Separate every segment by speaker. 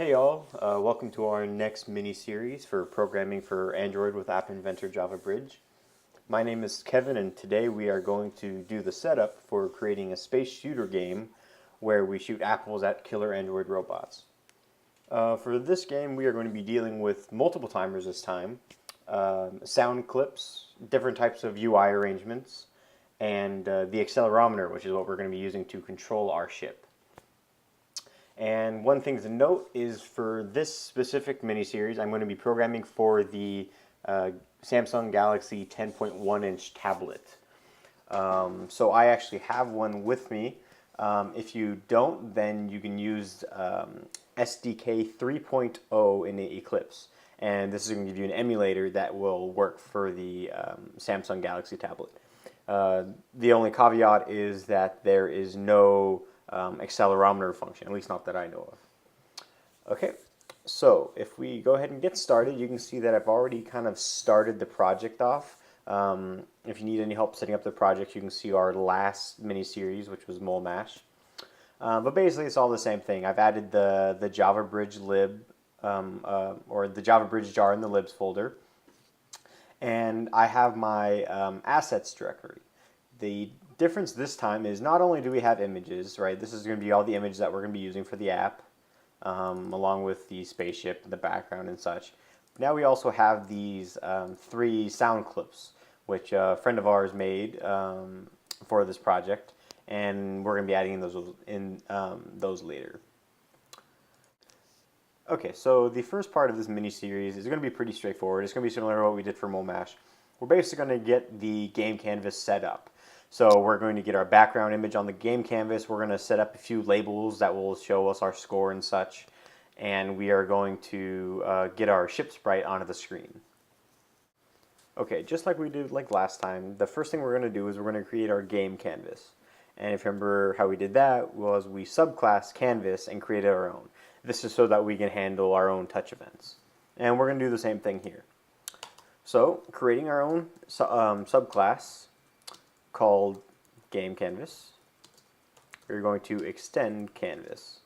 Speaker 1: Hey all, welcome to our next mini-series for programming for Android with App Inventor Java Bridge. My name is Kevin and today we are going to do the setup for creating a space shooter game where we shoot apples at killer Android robots. For this game we are going to be dealing with multiple timers this time, sound clips, different types of UI arrangements, and the accelerometer, which is what we're going to be using to control our ship. And one thing to note is for this specific mini-series, I'm going to be programming for the Samsung Galaxy 10.1-inch tablet. So I actually have one with me. If you don't, then you can use SDK 3.0 in the Eclipse. And this is going to give you an emulator that will work for the Samsung Galaxy tablet. The only caveat is that there is no accelerometer function, at least not that I know of. Okay, so if we go ahead and get started, you can see that I've already kind of started the project off. If you need any help setting up the project, you can see our last mini-series, which was Mole Mash. But basically, it's all the same thing. I've added the Java Bridge lib, or the Java Bridge jar in the libs folder. And I have my assets directory. The difference this time is not only do we have images, right? This is going to be all the images that we're going to be using for the app, along with the spaceship, the background, and such. Now we also have these 3 sound clips, which a friend of ours made for this project, and we're going to be adding those later. Okay, so the first part of this mini-series is going to be pretty straightforward. It's going to be similar to what we did for Mole Mash. We're basically going to get the game canvas set up. So we're going to get our background image on the game canvas. We're going to set up a few labels that will show us our score and such. And we are going to get our ship sprite onto the screen. Okay, just like we did last time, the first thing we're going to do is we're going to create our game canvas. And if you remember how we did that was we subclass canvas and created our own. This is so that we can handle our own touch events. And we're going to do the same thing here. So creating our own subclass called game canvas. We're going to extend canvas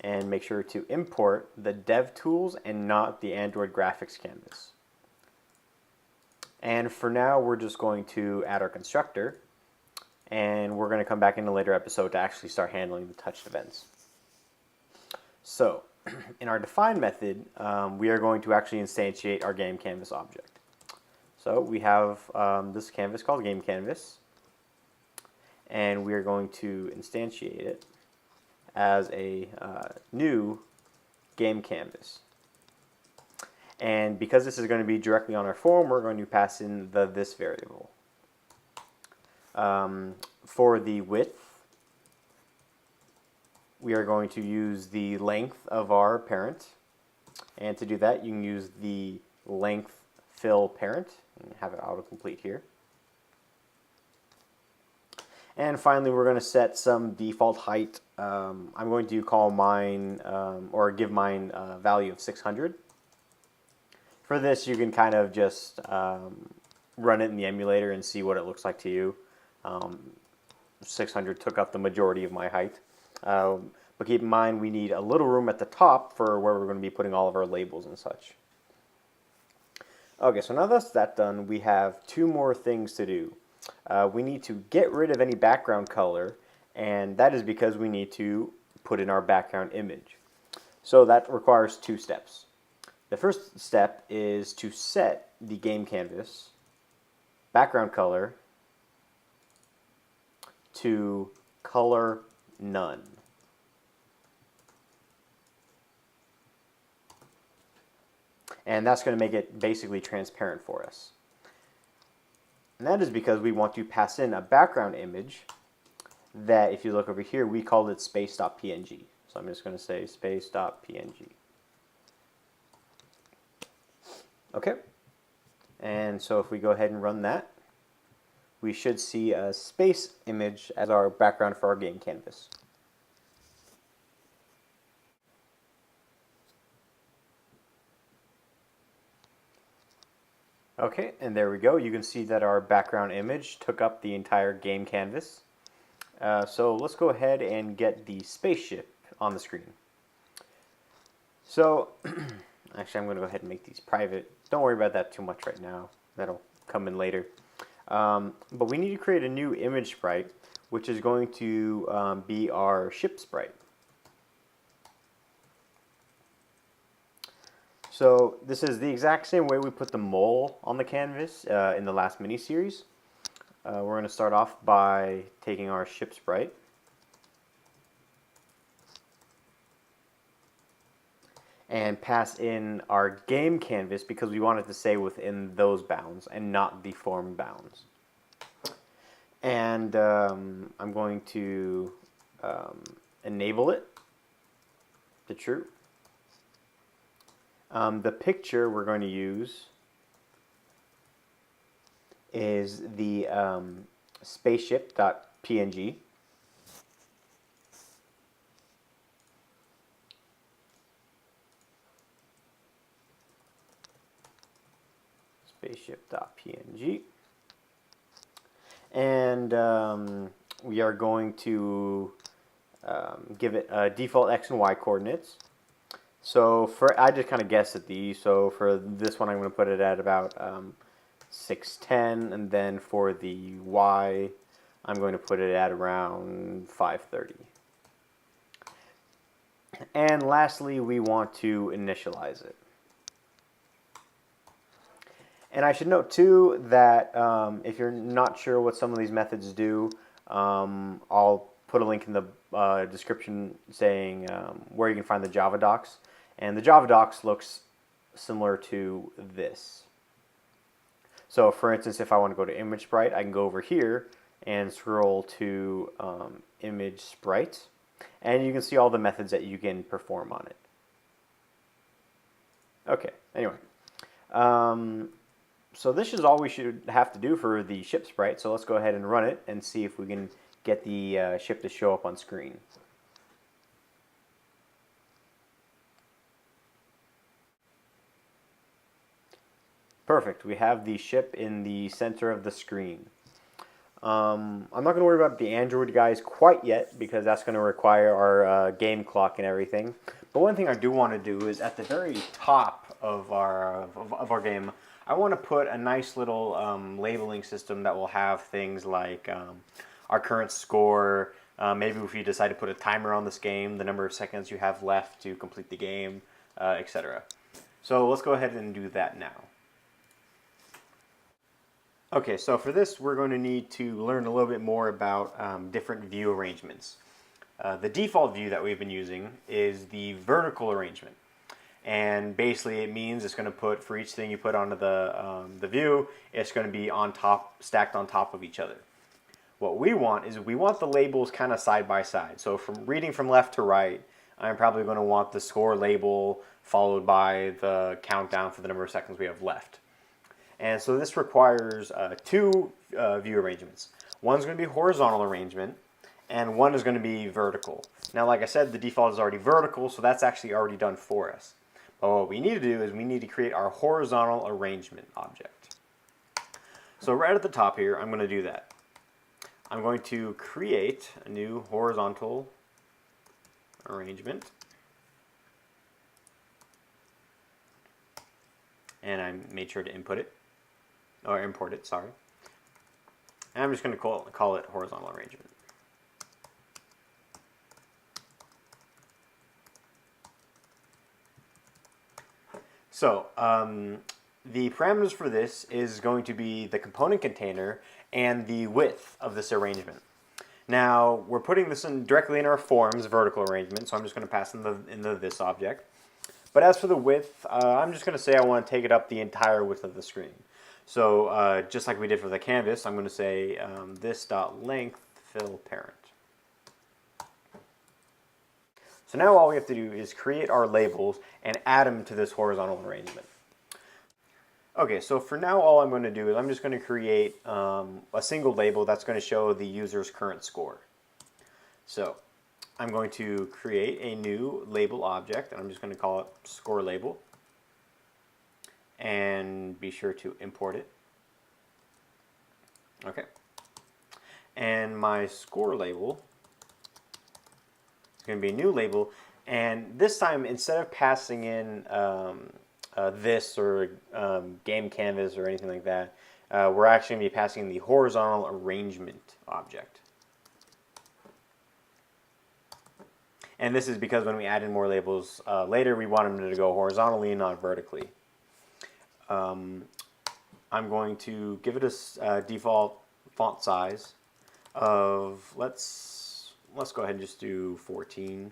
Speaker 1: and make sure to import the dev tools and not the Android graphics canvas. And for now we're just going to add our constructor, and we're going to come back in a later episode to actually start handling the touched events. So in our define method, we are going to actually instantiate our game canvas object. So we have this canvas called game canvas, and we are going to instantiate it as a new game canvas. And because this is going to be directly on our form, we're going to pass in this variable. For the width, we are going to use the length of our parent, and to do that you can use the length fill parent and have it autocomplete here. And finally we're going to set some default height. I'm going to call mine or give mine a value of 600. For this you can kind of just run it in the emulator and see what it looks like to you. 600 took up the majority of my height. But keep in mind we need a little room at the top for where we're going to be putting all of our labels and such. Okay, so now that's that done, we have 2 more things to do. We need to get rid of any background color, and that is because we need to put in our background image. So that requires 2 steps. The first step is to set the game canvas background color to color none. And that's going to make it basically transparent for us. And that is because we want to pass in a background image that, if you look over here, we called it space.png. So I'm just going to say space.png. Okay. And so if we go ahead and run that, we should see a space image as our background for our game canvas. Okay, and there we go. You can see that our background image took up the entire game canvas. So let's go ahead and get the spaceship on the screen. So, actually, I'm going to go ahead and make these private. Don't worry about that too much right now. That'll come in later. But we need to create a new image sprite, which is going to be our ship sprite. So this is the exact same way we put the mole on the canvas in the last mini-series. We're going to start off by taking our ship sprite. And pass in our game canvas because we want it to stay within those bounds and not the form bounds. And I'm going to enable it to true. The picture we're going to use is the spaceship.png. Spaceship.png. And we are going to give it default X and Y coordinates. So I just kind of guessed at these. So for this one, I'm going to put it at about 610, and then for the Y, I'm going to put it at around 530. And lastly, we want to initialize it. And I should note too that if you're not sure what some of these methods do, I'll put a link in the description saying where you can find the Java docs. And the Java docs looks similar to this. So for instance, if I want to go to image sprite, I can go over here and scroll to image sprite. And you can see all the methods that you can perform on it. Okay, anyway. So this is all we should have to do for the ship sprite. So let's go ahead and run it and see if we can get the ship to show up on screen. Perfect. We have the ship in the center of the screen. I'm not going to worry about the Android guys quite yet because that's going to require our game clock and everything. But one thing I do want to do is at the very top of our game, I want to put a nice little labeling system that will have things like our current score, maybe if you decide to put a timer on this game, the number of seconds you have left to complete the game, etc. So let's go ahead and do that now. Okay, so for this we're going to need to learn a little bit more about different view arrangements. The default view that we've been using is the vertical arrangement. And basically it means it's going to put, for each thing you put onto the view, it's going to be on top, stacked on top of each other. What we want is we want the labels kind of side by side. So from reading from left to right, I'm probably going to want the score label followed by the countdown for the number of seconds we have left. And so this requires two view arrangements. One's going to be horizontal arrangement, and one is going to be vertical. Now, like I said, the default is already vertical, so that's actually already done for us. But what we need to do is we need to create our horizontal arrangement object. So right at the top here, I'm going to do that. I'm going to create a new horizontal arrangement. And I made sure to input it, or import it, sorry. And I'm just going to call it horizontal arrangement. So the parameters for this is going to be the component container and the width of this arrangement. Now we're putting this in directly in our forms vertical arrangement, so I'm just going to pass in the this object. But as for the width, I'm just going to say I want to take it up the entire width of the screen. So just like we did for the canvas, I'm going to say this.length fill parent. So now all we have to do is create our labels and add them to this horizontal arrangement. Okay, so for now all I'm going to do is I'm just going to create a single label that's going to show the user's current score. So I'm going to create a new label object, and I'm just going to call it score label. And be sure to import it. Okay. And my score label is going to be a new label, And this time, instead of passing in this or game canvas or anything like that, we're actually going to be passing in the horizontal arrangement object. And this is because when we add in more labels later, we want them to go horizontally and not vertically. I'm going to give it a default font size of, let's go ahead and just do 14.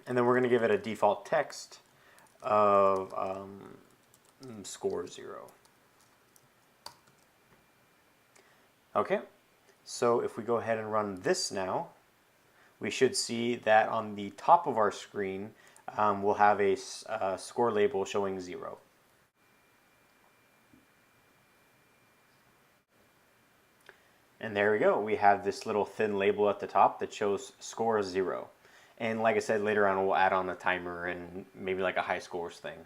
Speaker 1: And then we're going to give it a default text of score 0. Okay, so if we go ahead and run this now, we should see that on the top of our screen we'll have a score label showing 0. And there we go. We have this little thin label at the top that shows score 0. And like I said, later on we'll add on a timer and maybe like a high scores thing.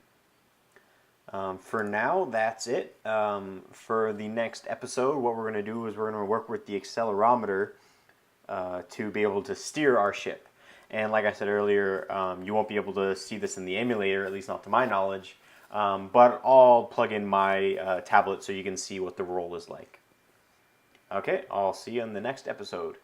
Speaker 1: For now, that's it. For the next episode, what we're going to do is we're going to work with the accelerometer to be able to steer our ship. And like I said earlier, you won't be able to see this in the emulator, at least not to my knowledge. But I'll plug in my tablet so you can see what the roll is like. Okay, I'll see you in the next episode.